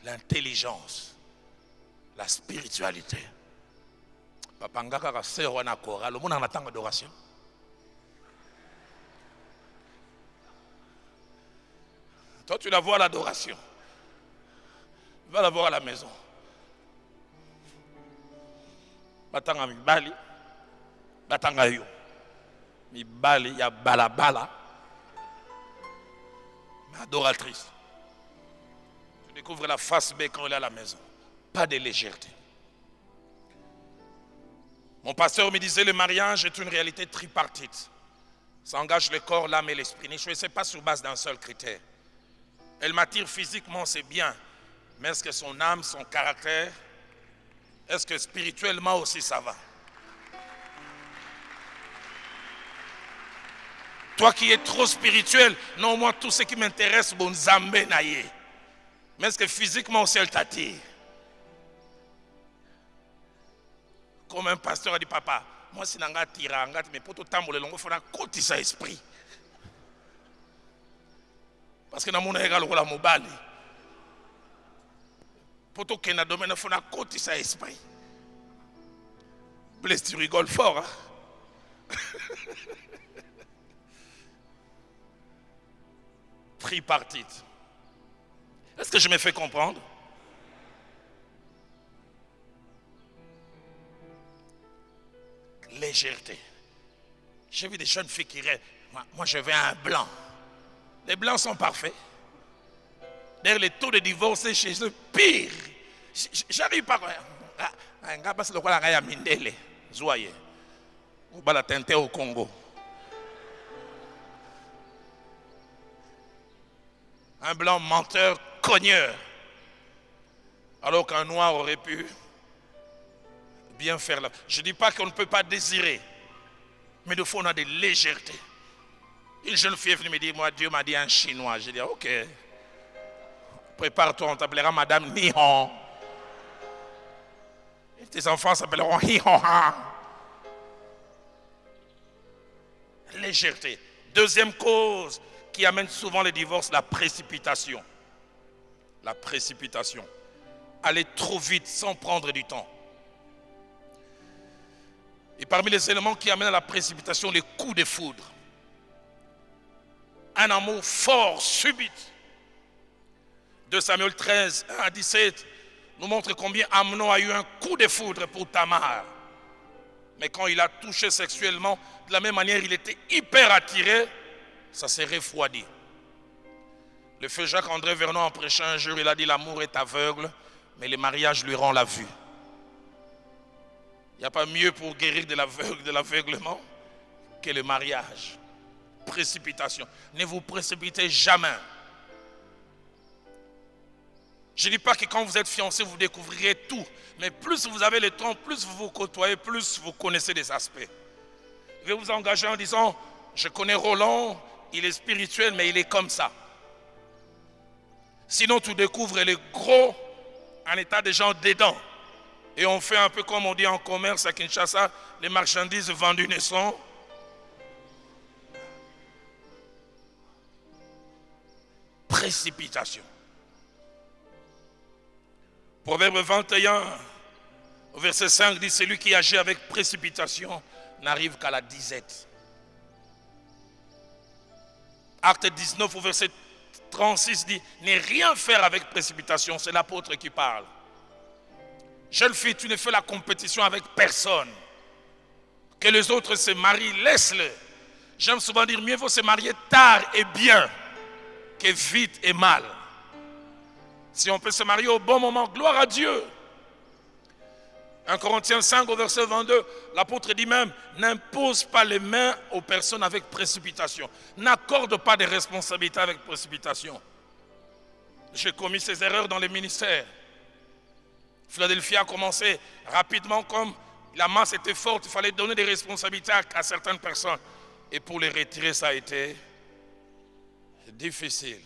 S2: L'intelligence, la spiritualité. Papa Ngaka sœur wana chorale, le monde en attend adoration. Toi tu la vois à l'adoration. Va la voir à la maison. Batanga mibali, batanga yo. Mibali ya balabala. Mais adoratrice. Tu découvres la face B quand elle est à la maison. Pas de légèreté. Mon pasteur me disait le mariage est une réalité tripartite. Ça engage le corps, l'âme et l'esprit. Ne choisissez pas sur base d'un seul critère. Elle m'attire physiquement, c'est bien. Mais est-ce que son âme, son caractère, est-ce que spirituellement aussi ça va? Toi qui es trop spirituel, non, moi tout ce qui m'intéresse, bon Zambé naïe. Mais est-ce que physiquement aussi elle t'attire? Comme un pasteur a dit, papa, moi si nanga tira, mais pour tout temps, il faut côté sa esprit. Parce que dans mon égal, on a mobile. Pour tout qu'il y a domaine, il faut côté sa esprit. Blaise, tu rigoles fort, hein? Tripartite. Est-ce que je me fais comprendre? Légèreté. J'ai vu des jeunes filles qui rêvent. Moi, je veux un blanc. Les blancs sont parfaits. D'ailleurs, les taux de divorce chez eux, pire. J'arrive pas. Au Congo. Un blanc menteur, cogneur. Alors qu'un noir aurait pu bien faire là. Je ne dis pas qu'on ne peut pas désirer. Mais des fois, on a des légèretés. Une jeune fille est venue me dire, moi, Dieu m'a dit un chinois. J'ai dit, ok. Prépare-toi, on t'appellera Madame Nihon. Et tes enfants s'appelleront Hihon. Légèreté. Deuxième cause qui amène souvent les divorces, la précipitation. La précipitation. Aller trop vite sans prendre du temps. Et parmi les éléments qui amènent à la précipitation, les coups de foudre. Un amour fort, subite. 2 Samuel 13, 1 à 17 nous montre combien Amnon a eu un coup de foudre pour Tamar. Mais quand il a touché sexuellement, de la même manière, il était hyper attiré, ça s'est refroidi. Le feu Jacques-André Vernon, en prêchant un jour, il a dit l'amour est aveugle, mais le mariage lui rend la vue. Il n'y a pas mieux pour guérir de l'aveuglement que le mariage. Précipitation. Ne vous précipitez jamais. Je ne dis pas que quand vous êtes fiancé, vous découvrirez tout. Mais plus vous avez le temps, plus vous vous côtoyez, plus vous connaissez des aspects. Je vais vous engager en disant, je connais Roland, il est spirituel, mais il est comme ça. Sinon, tu découvres les gros en état de gens dedans. Et on fait un peu comme on dit en commerce à Kinshasa, les marchandises vendues ne sont. Précipitation. Proverbe 21, au verset 5 dit, celui qui agit avec précipitation n'arrive qu'à la disette. Acte 19 au verset 36 dit, ne rien faire avec précipitation, c'est l'apôtre qui parle. Jeune fille, tu ne fais la compétition avec personne. Que les autres se marient, laisse-le. J'aime souvent dire, mieux vaut se marier tard et bien que vite et mal. Si on peut se marier au bon moment, gloire à Dieu. 1 Corinthiens 5 au verset 22, l'apôtre dit même, n'impose pas les mains aux personnes avec précipitation. N'accorde pas de responsabilités avec précipitation. J'ai commis ces erreurs dans les ministères. Philadelphie a commencé rapidement, comme la masse était forte, il fallait donner des responsabilités à certaines personnes. Et pour les retirer, ça a été difficile.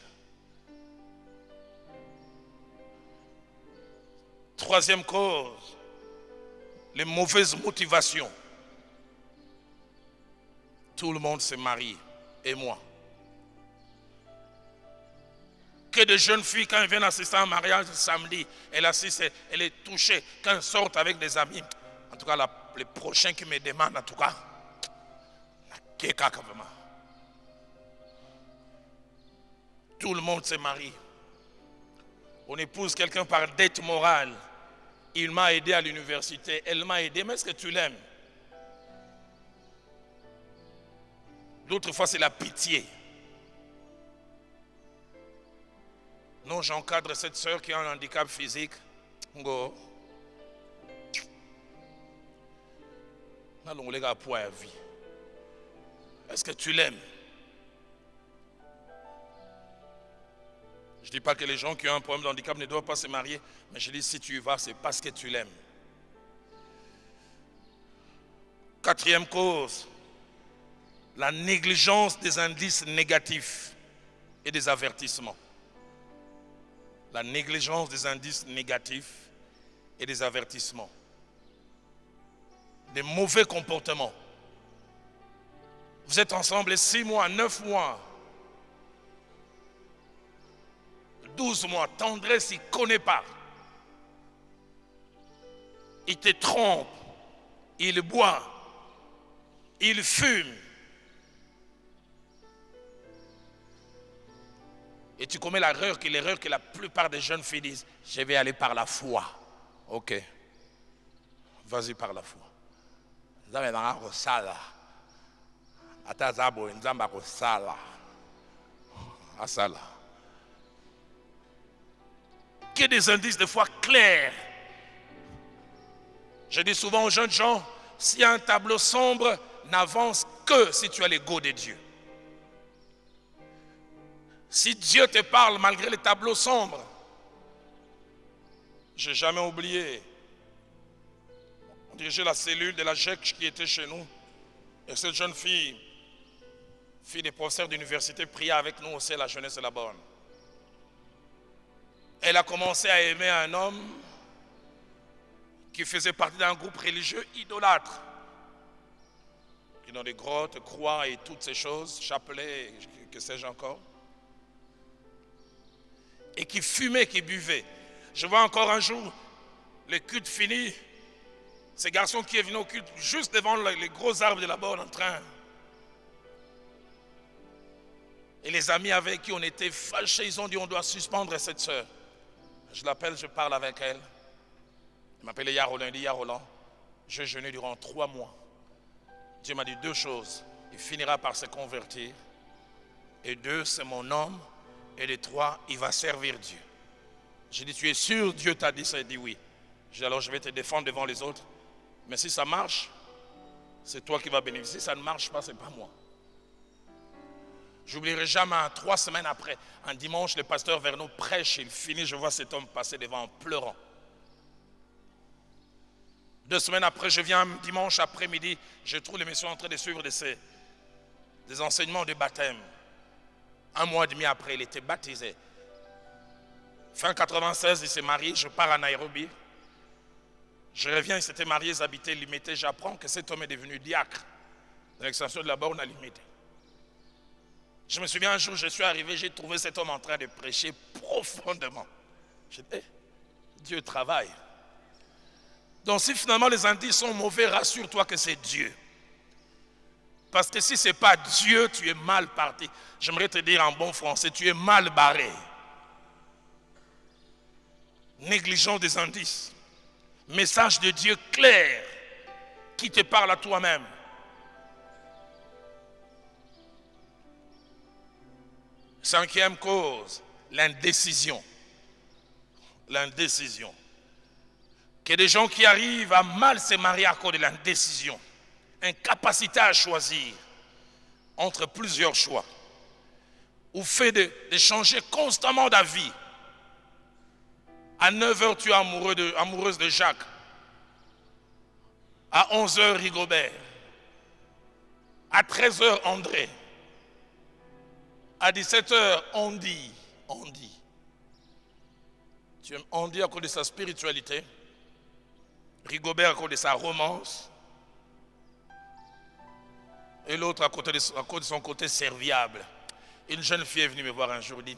S2: Troisième cause, les mauvaises motivations. Tout le monde se marie, et moi. Que de jeunes filles, quand elles viennent assister à un mariage samedi, elle assiste, elle est touchée. Quand elles sortent avec des amis, en tout cas, les prochains qui me demandent, en tout cas, tout le monde se marie. On épouse quelqu'un par dette morale. Il m'a aidé à l'université, elle m'a aidé, mais est-ce que tu l'aimes? L'autre fois, c'est la pitié. Non, j'encadre cette soeur qui a un handicap physique. Go. Est-ce que tu l'aimes? Je ne dis pas que les gens qui ont un problème de handicap ne doivent pas se marier, mais je dis si tu y vas, c'est parce que tu l'aimes. Quatrième cause, la négligence des indices négatifs et des avertissements. La négligence des indices négatifs et des avertissements. Des mauvais comportements. Vous êtes ensemble 6 mois, 9 mois, 12 mois, tendresse, il ne connaît pas. Il te trompe, il boit, il fume. Et tu commets l'erreur que la plupart des jeunes filles disent, je vais aller par la foi. Ok. Vas-y par la foi. que des indices de foi clairs. Je dis souvent aux jeunes gens, s'il y a un tableau sombre, n'avance que si tu as l'ego de Dieu. Si Dieu te parle malgré les tableaux sombres, je n'ai jamais oublié. On dirigeait la cellule de la GEC qui était chez nous. Et cette jeune fille des professeurs d'université, priait avec nous aussi à la jeunesse de la borne. Elle a commencé à aimer un homme qui faisait partie d'un groupe religieux idolâtre, qui dans des grottes, croix et toutes ces choses, chapelets, que sais-je encore, et qui fumait, qui buvait. Je vois encore un jour, le culte fini, ce garçon qui est venu au culte juste devant les gros arbres de la borne en train. Et les amis avec qui on était fâchés, ils ont dit on doit suspendre cette soeur. Je l'appelle, je parle avec elle. Il m'appelait Yarolan, il dit Yarolan, j'ai jeûné durant 3 mois. Dieu m'a dit 2 choses. Il finira par se convertir. Et 2, c'est mon homme. Et les 3, il va servir Dieu. J'ai dit, tu es sûr, Dieu t'a dit ça? Il dit oui. J'ai dit, alors je vais te défendre devant les autres. Mais si ça marche, c'est toi qui vas bénéficier. Si ça ne marche pas, ce n'est pas moi. J'oublierai jamais, 3 semaines après, un dimanche, le pasteur Verneau prêche, il finit, je vois cet homme passer devant en pleurant. 2 semaines après, je viens un dimanche après-midi, je trouve les messieurs en train de suivre des enseignements de baptême. 1 mois et demi après, il était baptisé. Fin 96, il s'est marié, je pars à Nairobi. Je reviens, il s'était marié, ils habitaient Limité. J'apprends que cet homme est devenu diacre dans l'extension de la borne à Limité. Je me souviens un jour, je suis arrivé, j'ai trouvé cet homme en train de prêcher profondément. J'ai dit, Dieu travaille. Donc si finalement les indices sont mauvais, rassure-toi que c'est Dieu. Parce que si ce n'est pas Dieu, tu es mal parti. J'aimerais te dire en bon français, tu es mal barré. Négligent des indices. Message de Dieu clair qui te parle à toi-même. Cinquième cause, l'indécision. L'indécision. Que des gens qui arrivent à mal se marier à cause de l'indécision. Incapacité à choisir entre plusieurs choix. Ou fait de changer constamment d'avis. À 9h, tu es amoureuse de Jacques. À 11h, Rigobert. À 13h, André. À 17h, on dit. Tu aimes Andy à cause de sa spiritualité. Rigobert à cause de sa romance. Et l'autre à cause de son côté serviable. Une jeune fille est venue me voir un jour et dit,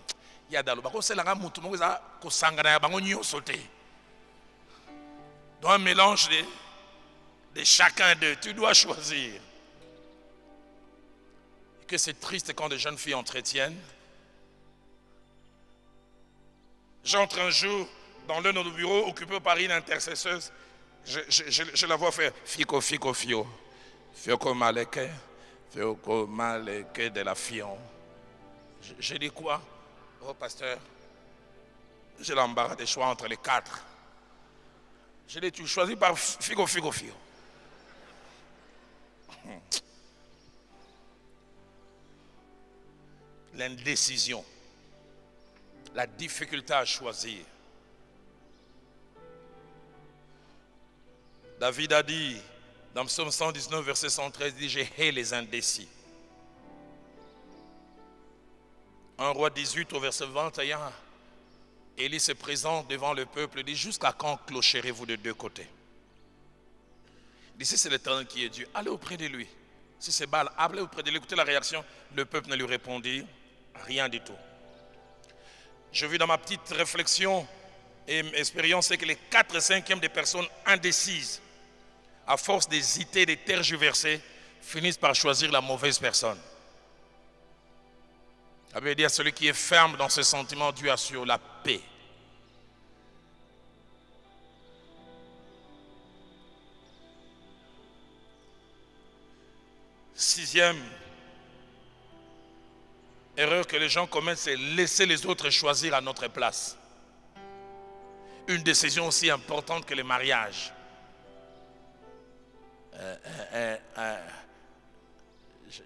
S2: dans un mélange de chacun d'eux, tu dois choisir. Et que c'est triste quand des jeunes filles entretiennent. J'entre un jour dans l'un de nos bureaux occupé par une intercesseuse. Je la vois faire Fiko Fio. Fioko Maleke de la Fion. J'ai dit quoi? Oh pasteur, j'ai l'embarras des choix entre les 4. J'ai dit, tu choisis par Fio. L'indécision, la difficulté à choisir. David a dit, dans Psaume 119, verset 113, il dit, j'ai hais les indécis. 1 Roi 18 au verset 21, Élie se présente devant le peuple et dit, jusqu'à quand clocherez-vous de 2 côtés? Il dit, si c'est l'Éternel qui est Dieu, allez auprès de lui. Si c'est Baal, allez auprès de lui. Écoutez la réaction, le peuple ne lui répondit rien du tout. Je vis dans ma petite réflexion et expérience, c'est que les 4/5 des personnes indécises, à force d'hésiter, de tergiverser, finissent par choisir la mauvaise personne. Ça veut dire celui qui est ferme dans ses sentiments, Dieu assure la paix. Sixième erreur que les gens commettent, c'est laisser les autres choisir à notre place. Une décision aussi importante que le mariage.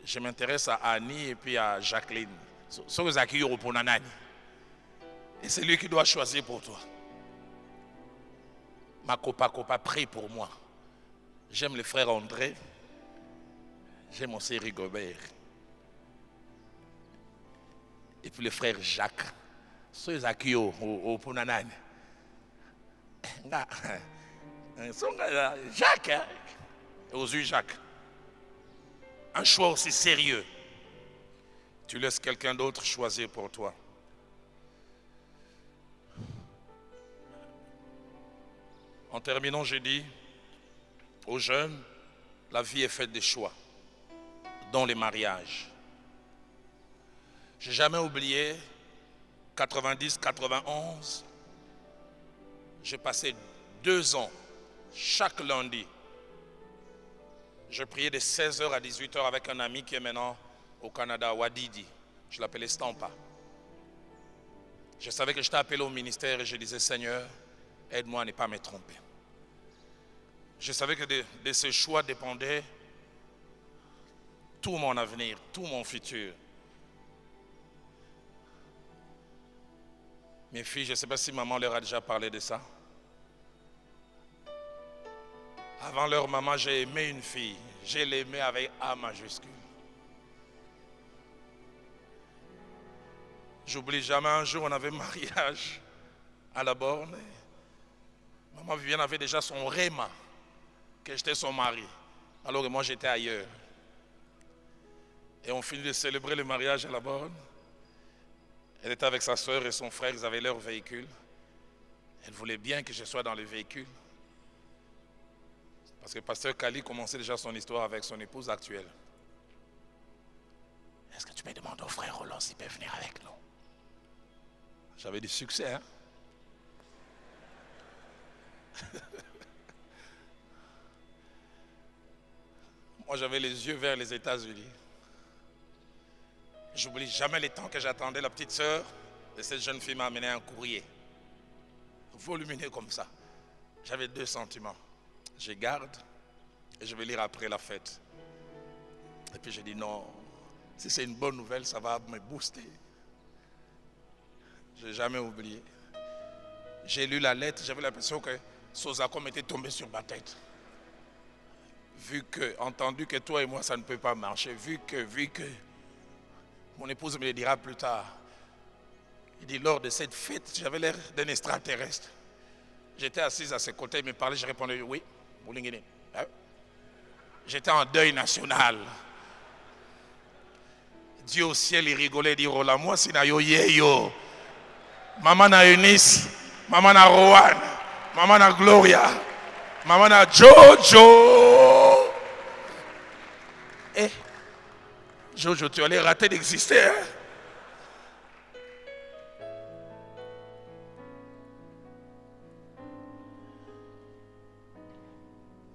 S2: Je m'intéresse à Annie et puis à Jacqueline. Et c'est lui qui doit choisir pour toi. Ma copa, prie pour moi. J'aime le frère André. J'aime aussi Rigobert. Et puis le frère Jacques. Jacques, hein? Aux yeux Jacques. Un choix aussi sérieux. Tu laisses quelqu'un d'autre choisir pour toi. En terminant, j'ai dit aux jeunes, la vie est faite de choix, dont les mariages. Je n'ai jamais oublié, 90-91, j'ai passé 2 ans, chaque lundi. Je priais de 16h à 18h avec un ami qui est maintenant au Canada, Wadidi. Je l'appelais Stampa. Je savais que j'étais appelé au ministère et je disais, Seigneur, aide-moi à ne pas me tromper. Je savais que de ce choix dépendait tout mon avenir, tout mon futur. Mes filles, je ne sais pas si maman leur a déjà parlé de ça. Avant leur maman, j'ai aimé une fille. J'ai l'aimé avec A majuscule. J'oublie jamais un jour, on avait mariage à la borne. Maman Viviane avait déjà son réma, que j'étais son mari, alors que moi j'étais ailleurs. Et on finit de célébrer le mariage à la borne. Elle était avec sa soeur et son frère, ils avaient leur véhicule. Elle voulait bien que je sois dans le véhicule. Parce que pasteur Kali commençait déjà son histoire avec son épouse actuelle. Est-ce que tu peux demander au frère Roland s'il peut venir avec nous? J'avais du succès, hein? Moi, j'avais les yeux vers les États-Unis. J'oublie jamais les temps que j'attendais. La petite sœur de cette jeune fille m'a amené un courrier volumineux comme ça. J'avais 2 sentiments. Je garde et je vais lire après la fête. Et puis j'ai dit non, si c'est une bonne nouvelle, ça va me booster. Je n'ai jamais oublié. J'ai lu la lettre, j'avais l'impression que Sozacom était tombé sur ma tête. Entendu que toi et moi ça ne peut pas marcher, vu que mon épouse me le dira plus tard. Il dit lors de cette fête, j'avais l'air d'un extraterrestre. J'étais assise à ses côtés, il me parlait, j'ai répondu oui. J'étais en deuil national. Dieu au ciel, il rigolait, il dit Roland, moi c'est na yo yeyo. Maman na Eunice, maman na Rowan, maman na Gloria, maman na Jojo. Eh, Jojo, tu allais rater d'exister, hein?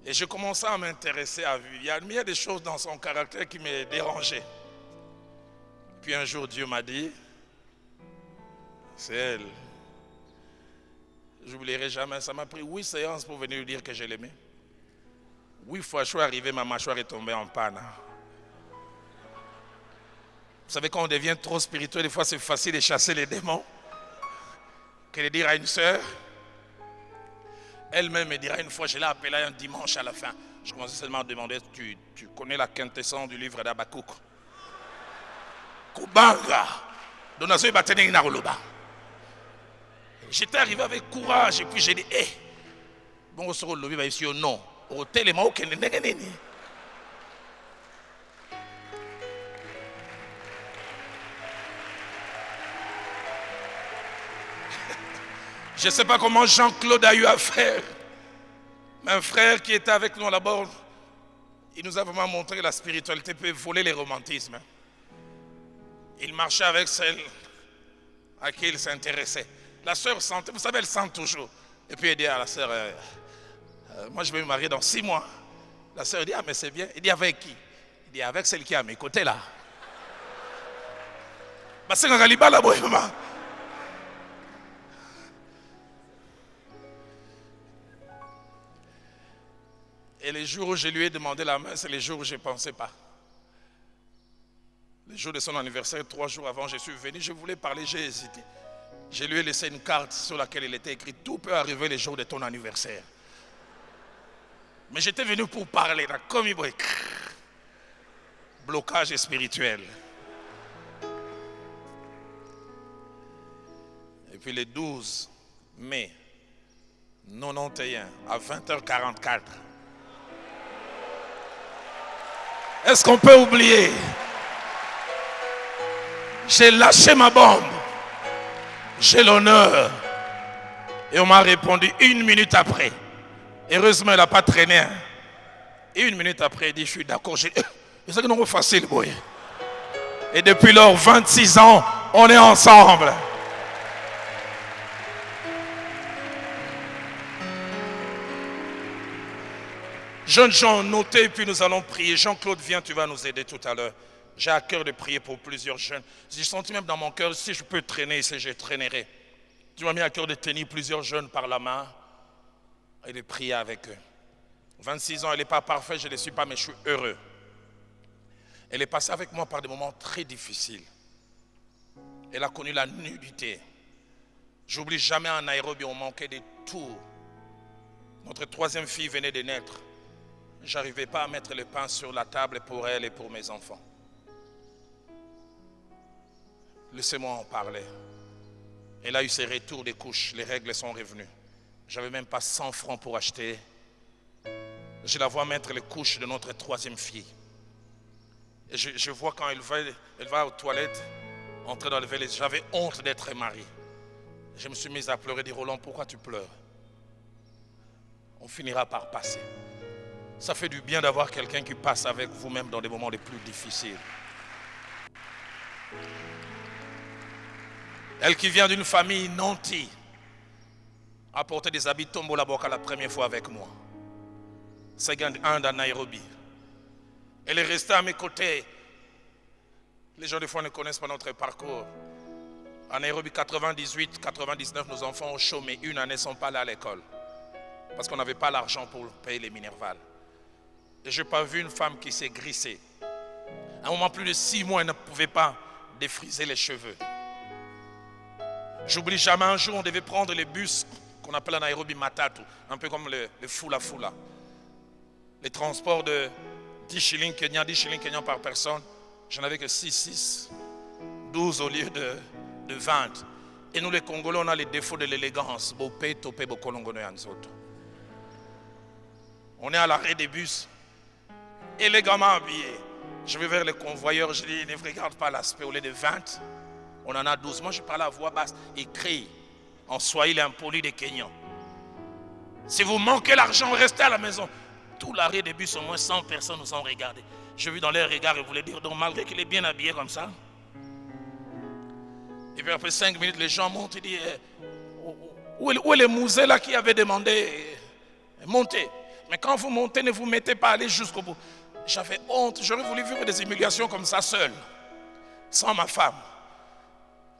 S2: Et je commençais à m'intéresser à lui. Il y a des choses dans son caractère qui me dérangeaient. Puis un jour, Dieu m'a dit, c'est elle. Je n'oublierai jamais. Ça m'a pris 8 séances pour venir lui dire que je l'aimais. 8 fois, je suis arrivé, ma mâchoire est tombée en panne. Vous savez, quand on devient trop spirituel, des fois c'est facile de chasser les démons. Que de dire à une sœur. Elle-même me dira une fois, je l'ai appelée un dimanche à la fin. Je commençais seulement à demander, tu connais la quintessence du livre d'Abakouk? Kubanga. J'étais arrivé avec courage et puis j'ai dit, bon, sur le lobby, va ici, non. Au téléma, au Keneneneni. Je ne sais pas comment Jean-Claude a eu à faire. Mais un frère qui était avec nous là-bas, il nous a vraiment montré la spiritualité peut voler les romantismes. Il marchait avec celle à qui il s'intéressait. La sœur sentait, vous savez, elle sent toujours. Et puis elle dit à la sœur, moi je vais me marier dans 6 mois. La sœur dit, ah mais c'est bien. Il dit, avec qui? Il dit, avec celle qui est à mes côtés là. Et les jours où je lui ai demandé la main, c'est les jours où je ne pensais pas. Le jour de son anniversaire, 3 jours avant, je suis venu, je voulais parler, j'ai hésité. Je lui ai laissé une carte sur laquelle il était écrit « Tout peut arriver le jour de ton anniversaire ». Mais j'étais venu pour parler, là, comme il brille. Blocage spirituel. Et puis le 12 mai 91 à 20h44. Est-ce qu'on peut oublier? J'ai lâché ma bombe. J'ai l'honneur. Et on m'a répondu 1 minute après. Heureusement, elle n'a pas traîné. Hein. Et 1 minute après, il dit, je suis d'accord. C'est que non facile, boy. Et depuis lors, 26 ans, on est ensemble. Jeunes gens, notez, puis nous allons prier. Jean-Claude, viens, tu vas nous aider tout à l'heure. J'ai à cœur de prier pour plusieurs jeunes. J'ai senti même dans mon cœur, si je peux traîner ici, je traînerai. Tu m'as mis à cœur de tenir plusieurs jeunes par la main et de prier avec eux. 26 ans, elle n'est pas parfaite, je ne le suis pas, mais je suis heureux. Elle est passée avec moi par des moments très difficiles. Elle a connu la nudité. J'oublie jamais en Nairobi, on manquait de tout. Notre 3e fille venait de naître. Je n'arrivais pas à mettre le pain sur la table pour elle et pour mes enfants. Laissez-moi en parler. Elle a eu ses retours des couches, les règles sont revenues. Je n'avais même pas 100 francs pour acheter. Je la vois mettre les couches de notre 3e fille. Et je vois quand elle va aux toilettes, entrer dans le valet. J'avais honte d'être marié. Je me suis mis à pleurer, dit Roland, pourquoi tu pleures? On finira par passer. Ça fait du bien d'avoir quelqu'un qui passe avec vous-même dans des moments les plus difficiles. Elle qui vient d'une famille nantie a porté des habits Tombo la Boka la première fois avec moi. C'est un à Nairobi. Elle est restée à mes côtés. Les gens des fois ne connaissent pas notre parcours. À Nairobi, 98, 99, nos enfants ont chômé. 1 année, ne sont pas allés à l'école. Parce qu'on n'avait pas l'argent pour payer les Minerval. Et je n'ai pas vu une femme qui s'est grissée. À un moment, plus de 6 mois, elle ne pouvait pas défriser les cheveux. J'oublie jamais un jour, on devait prendre les bus qu'on appelle à Nairobi Matatu, un peu comme le Fula Fula. Les transports de 10 shillings Kenyans par personne, j'en avais que 6, 12 au lieu de 20. Et nous les Congolais, on a les défauts de l'élégance. On est à l'arrêt des bus, élégamment habillés. Je vais vers les convoyeurs, je dis, ne regarde pas l'aspect, au lieu de 20, on en a 12. Moi, je parle à voix basse et crie en Swahili impoli des Kenyans. Si vous manquez l'argent, restez à la maison. Tout l'arrêt des bus, au moins 100 personnes nous ont regardés. Je vis dans leur regard et voulais dire, donc malgré qu'il est bien habillé comme ça. Et puis après 5 minutes, les gens montent et disent, où est le musée là qui avait demandé monter? Mais quand vous montez, ne vous mettez pas à aller jusqu'au bout. J'avais honte, j'aurais voulu vivre des humiliations comme ça seul, sans ma femme.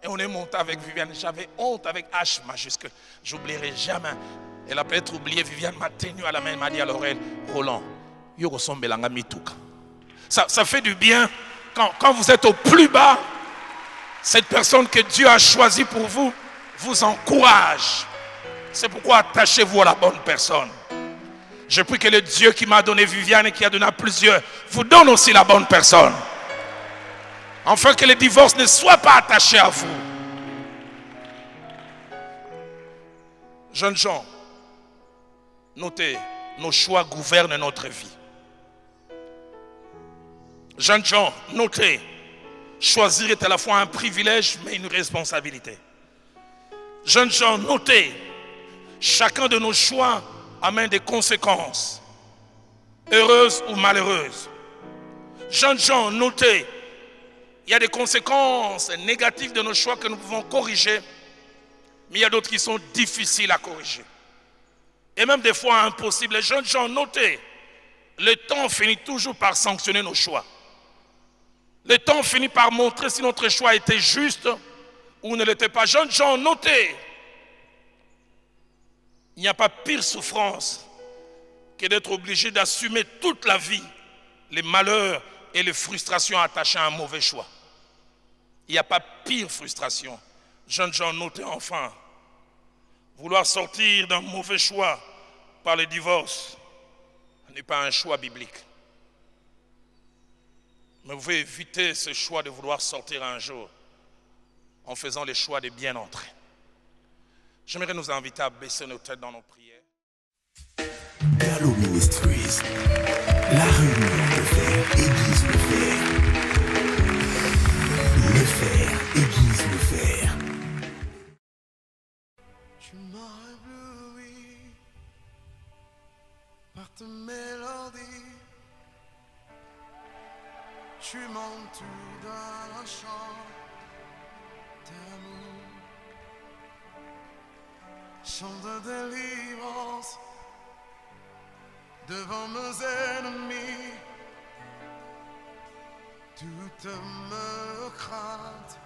S2: Et on est monté avec Viviane, j'avais honte avec H majuscule. J'oublierai jamais. Elle a peut-être oublié, Viviane m'a tenu à la main, elle m'a dit à l'oreille, Roland, ça fait du bien quand vous êtes au plus bas. Cette personne que Dieu a choisie pour vous, vous encourage. C'est pourquoi attachez-vous à la bonne personne. Je prie que le Dieu qui m'a donné Viviane et qui a donné à plusieurs, vous donne aussi la bonne personne. Afin que le divorce ne soit pas attaché à vous. Jeunes gens, notez, nos choix gouvernent notre vie. Jeunes gens, notez, choisir est à la fois un privilège mais une responsabilité. Jeunes gens, notez, chacun de nos choix amène des conséquences, heureuses ou malheureuses. Jeunes gens, notez, il y a des conséquences négatives de nos choix que nous pouvons corriger, mais il y a d'autres qui sont difficiles à corriger. Et même des fois impossibles. Les jeunes gens, notez, le temps finit toujours par sanctionner nos choix. Le temps finit par montrer si notre choix était juste ou ne l'était pas. Jeunes gens, notez, il n'y a pas pire souffrance que d'être obligé d'assumer toute la vie les malheurs et les frustrations attachées à un mauvais choix. Il n'y a pas pire frustration. Jeunes gens, notez enfin, vouloir sortir d'un mauvais choix par le divorce n'est pas un choix biblique. Mais vous pouvez éviter ce choix de vouloir sortir un jour en faisant le choix de bien entrer. J'aimerais nous inviter à baisser nos têtes dans nos prières.
S1: Gallo Ministries, la réunion de fer aiguise le fer. Le fer aiguise le fer.
S3: Tu m'as ébloui par ta mélodie. Tu m'entoures d'un chant d'amour, chant de délivrance devant nos ennemis. Toute me crainte